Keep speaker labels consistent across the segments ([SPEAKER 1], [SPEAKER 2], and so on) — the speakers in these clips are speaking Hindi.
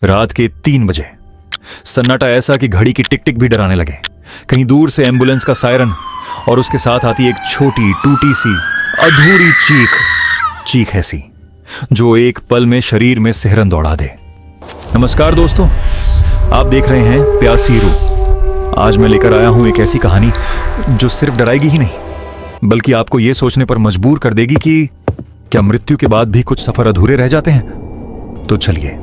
[SPEAKER 1] रात के 3 बजे सन्नाटा ऐसा कि घड़ी की टिक टिक भी डराने लगे। कहीं दूर से एम्बुलेंस का सायरन और उसके साथ आती एक छोटी टूटी सी अधूरी चीख ऐसी जो एक पल में शरीर में सिहरन दौड़ा दे। नमस्कार दोस्तों, आप देख रहे हैं प्यासी रूह। आज मैं लेकर आया हूं एक ऐसी कहानी जो सिर्फ डराएगी ही नहीं बल्कि आपको यह सोचने पर मजबूर कर देगी कि क्या मृत्यु के बाद भी कुछ सफर अधूरे रह जाते हैं। तो चलिए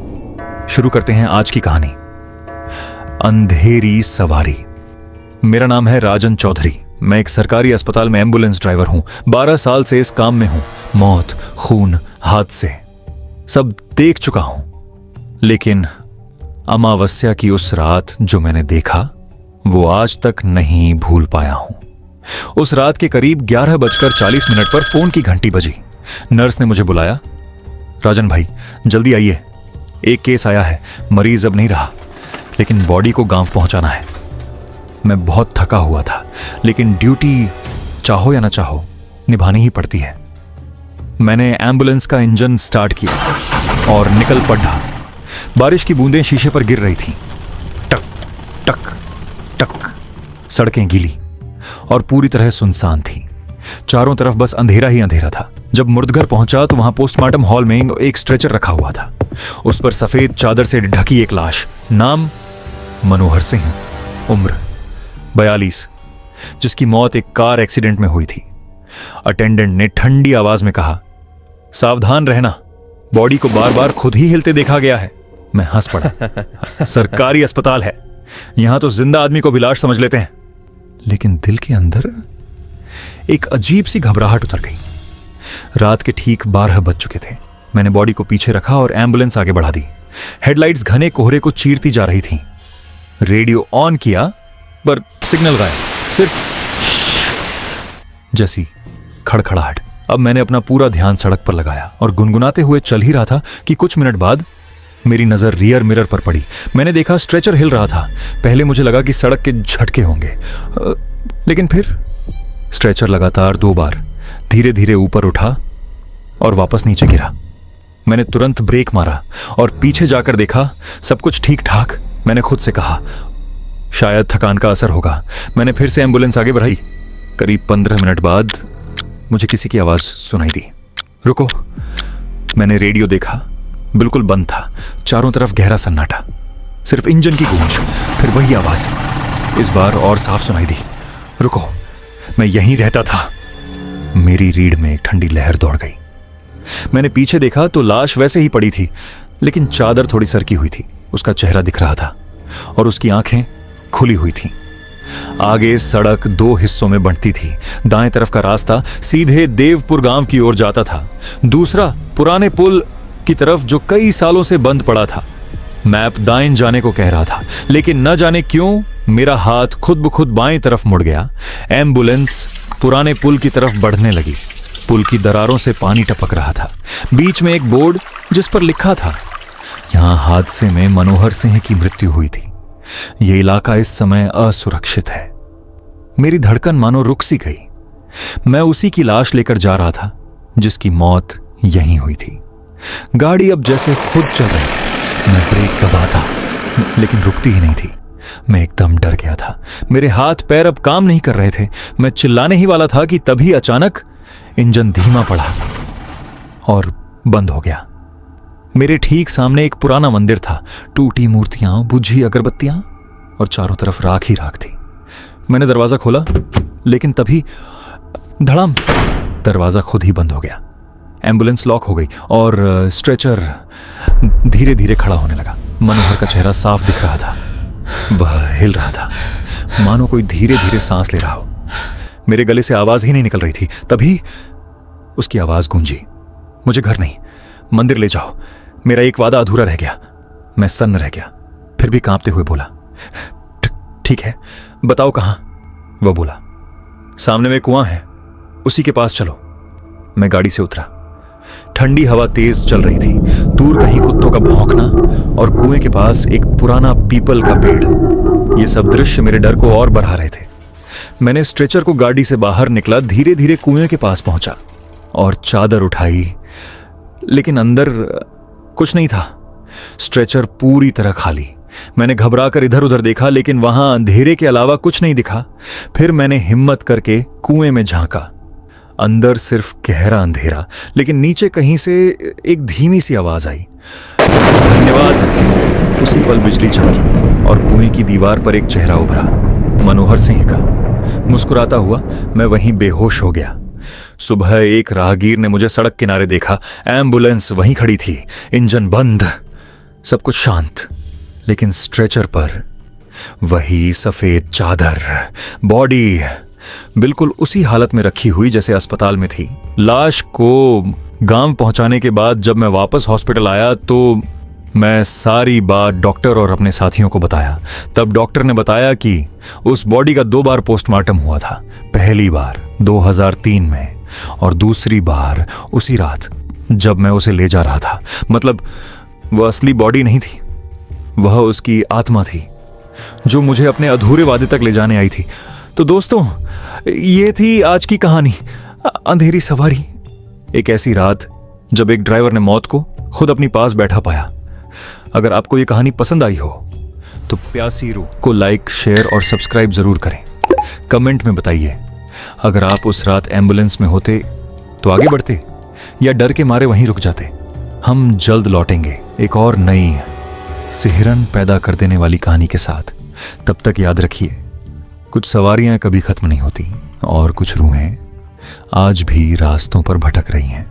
[SPEAKER 1] शुरू करते हैं आज की कहानी, अंधेरी सवारी। मेरा नाम है राजन चौधरी। मैं एक सरकारी अस्पताल में एम्बुलेंस ड्राइवर हूं। 12 साल से इस काम में हूं। मौत, खून, हादसे सब देख चुका हूं, लेकिन अमावस्या की उस रात जो मैंने देखा वो आज तक नहीं भूल पाया हूं। उस रात के करीब 11:40 पर फोन की घंटी बजी। नर्स ने मुझे बुलाया। राजन भाई जल्दी आइए, एक केस आया है, मरीज अब नहीं रहा, लेकिन बॉडी को गांव पहुंचाना है। मैं बहुत थका हुआ था, लेकिन ड्यूटी चाहो या ना चाहो निभानी ही पड़ती है। मैंने एम्बुलेंस का इंजन स्टार्ट किया और निकल पड़ा। बारिश की बूंदें शीशे पर गिर रही थीं। टक टक टक। सड़कें गीली और पूरी तरह सुनसान थी। चारों तरफ बस अंधेरा ही अंधेरा था। जब मुर्दघर पहुंचा तो वहां पोस्टमार्टम हॉल में एक स्ट्रेचर रखा हुआ था। उस पर सफेद चादर से ढकी एक लाश। नाम मनोहर सिंह, उम्र 42, जिसकी मौत एक कार एक्सीडेंट में हुई थी। अटेंडेंट ने ठंडी आवाज में कहा, सावधान रहना, बॉडी को बार बार खुद ही हिलते देखा गया है। मैं हंस पड़ा। सरकारी अस्पताल है, यहां तो जिंदा आदमी को भी लाश समझ लेते हैं। लेकिन दिल के अंदर एक अजीब सी घबराहट उतर गई। रात के ठीक 12 बज चुके थे। मैंने बॉडी को पीछे रखा और एम्बुलेंस आगे बढ़ा दी। हेडलाइट्स घने कोहरे को चीरती जा रही थीं। रेडियो ऑन किया पर सिग्नल गायब, सिर्फ जैसी खड़खड़ाहट। अब मैंने अपना पूरा ध्यान सड़क पर लगाया और गुनगुनाते हुए चल ही रहा था कि कुछ मिनट बाद मेरी नजर रियर मिरर पर पड़ी। मैंने देखा स्ट्रेचर हिल रहा था। पहले मुझे लगा कि सड़क के झटके होंगे, लेकिन फिर स्ट्रेचर लगातार 2 बार धीरे धीरे ऊपर उठा और वापस नीचे गिरा। मैंने तुरंत ब्रेक मारा और पीछे जाकर देखा, सब कुछ ठीक ठाक। मैंने खुद से कहा, शायद थकान का असर होगा। मैंने फिर से एम्बुलेंस आगे बढ़ाई। करीब 15 मिनट बाद मुझे किसी की आवाज सुनाई दी, रुको। मैंने रेडियो देखा, बिल्कुल बंद था। चारों तरफ गहरा सन्नाटा, सिर्फ इंजन की गूंज। फिर वही आवाज, इस बार और साफ सुनाई दी, रुको, मैं यहीं रहता था। मेरी रीढ़ में एक ठंडी लहर दौड़ गई। मैंने पीछे देखा तो लाश वैसे ही पड़ी थी, लेकिन चादर थोड़ी सरकी हुई थी। उसका चेहरा दिख रहा था और उसकी आंखें खुली हुई थीं। आगे सड़क 2 हिस्सों में बंटती थी। दाएं तरफ का रास्ता सीधे देवपुर गांव की ओर जाता था, दूसरा पुराने पुल की तरफ जो कई सालों से बंद पड़ा था। मैप दाएं जाने को कह रहा था, लेकिन न जाने क्यों मेरा हाथ खुद ब खुद बाएं तरफ मुड़ गया। एम्बुलेंस पुराने पुल की तरफ बढ़ने लगी। पुल की दरारों से पानी टपक रहा था। बीच में एक बोर्ड जिस पर लिखा था, यहां हादसे में मनोहर सिंह की मृत्यु हुई थी। यह इलाका इस समय असुरक्षित है। मेरी धड़कन मानो रुक सी गई। मैं उसी की लाश लेकर जा रहा था जिसकी मौत यहीं हुई थी। गाड़ी अब जैसे खुद चल रही थी। मैं ब्रेक दबाता, लेकिन रुकती ही नहीं थी। मैं एकदम डर गया था। मेरे हाथ पैर अब काम नहीं कर रहे थे। मैं चिल्लाने ही वाला था कि तभी अचानक इंजन धीमा पड़ा और बंद हो गया। मेरे ठीक सामने एक पुराना मंदिर था। टूटी मूर्तियां, बुझी अगरबत्तियां और चारों तरफ राख ही राख थी। मैंने दरवाजा खोला, लेकिन तभी धड़ाम, दरवाजा खुद ही बंद हो गया। एम्बुलेंस लॉक हो गई और स्ट्रेचर धीरे धीरे खड़ा होने लगा। मनोहर का चेहरा साफ दिख रहा था। वह हिल रहा था, मानो कोई धीरे धीरे सांस ले रहा हो। मेरे गले से आवाज ही नहीं निकल रही थी। तभी उसकी आवाज गूंजी, मुझे घर नहीं, मंदिर ले जाओ, मेरा एक वादा अधूरा रह गया। मैं सन्न रह गया, फिर भी कांपते हुए बोला, ठीक है, बताओ कहां। वह बोला, सामने में कुआं है, उसी के पास चलो। मैं गाड़ी से उतरा। ठंडी हवा तेज चल रही थी। दूर कहीं कुत्तों का भौंकना और कुएं के पास एक पुराना पीपल का पेड़, ये सब दृश्य मेरे डर को और बढ़ा रहे थे। मैंने स्ट्रेचर को गाड़ी से बाहर निकला, धीरे धीरे कुएं के पास पहुंचा और चादर उठाई, लेकिन अंदर कुछ नहीं था। स्ट्रेचर पूरी तरह खाली। मैंने घबरा कर इधर उधर देखा, लेकिन वहां अंधेरे के अलावा कुछ नहीं दिखा। फिर मैंने हिम्मत करके कुएं में झांका। अंदर सिर्फ गहरा अंधेरा, लेकिन नीचे कहीं से एक धीमी सी आवाज आई, धन्यवाद। उसी पल बिजली चमकी और कुएं की दीवार पर एक चेहरा उभरा, मनोहर सिंह का। मुस्कुराता हुआ मैं वहीं बेहोश हो गया। सुबह एक राहगीर ने मुझे सड़क किनारे देखा। एम्बुलेंस वहीं खड़ी थी, इंजन बंद, सब कुछ शांत, लेकिन स्ट्रेचर पर वही सफेद चादर, बॉडी बिल्कुल उसी हालत में रखी हुई जैसे अस्पताल में थी। लाश को गांव पहुंचाने के बाद जब मैं वापस हॉस्पिटल आया तो मैं सारी बात डॉक्टर और अपने साथियों को बताया। तब डॉक्टर ने बताया कि उस बॉडी का 2 बार पोस्टमार्टम हुआ था। पहली बार 2003 में और दूसरी बार उसी रात जब मैं उसे ले जा रहा था। मतलब वह असली बॉडी नहीं थी, वह उसकी आत्मा थी जो मुझे अपने अधूरे वादे तक ले जाने आई थी। तो दोस्तों, ये थी आज की कहानी, अंधेरी सवारी। एक ऐसी रात जब एक ड्राइवर ने मौत को खुद अपनी पास बैठा पाया। अगर आपको ये कहानी पसंद आई हो तो प्यासी रूह को लाइक, शेयर और सब्सक्राइब जरूर करें। कमेंट में बताइए, अगर आप उस रात एम्बुलेंस में होते तो आगे बढ़ते या डर के मारे वहीं रुक जाते। हम जल्द लौटेंगे एक और नई सिहरन पैदा कर देने वाली कहानी के साथ। तब तक याद रखिए, कुछ सवारियां कभी खत्म नहीं होती और कुछ रूहें आज भी रास्तों पर भटक रही हैं।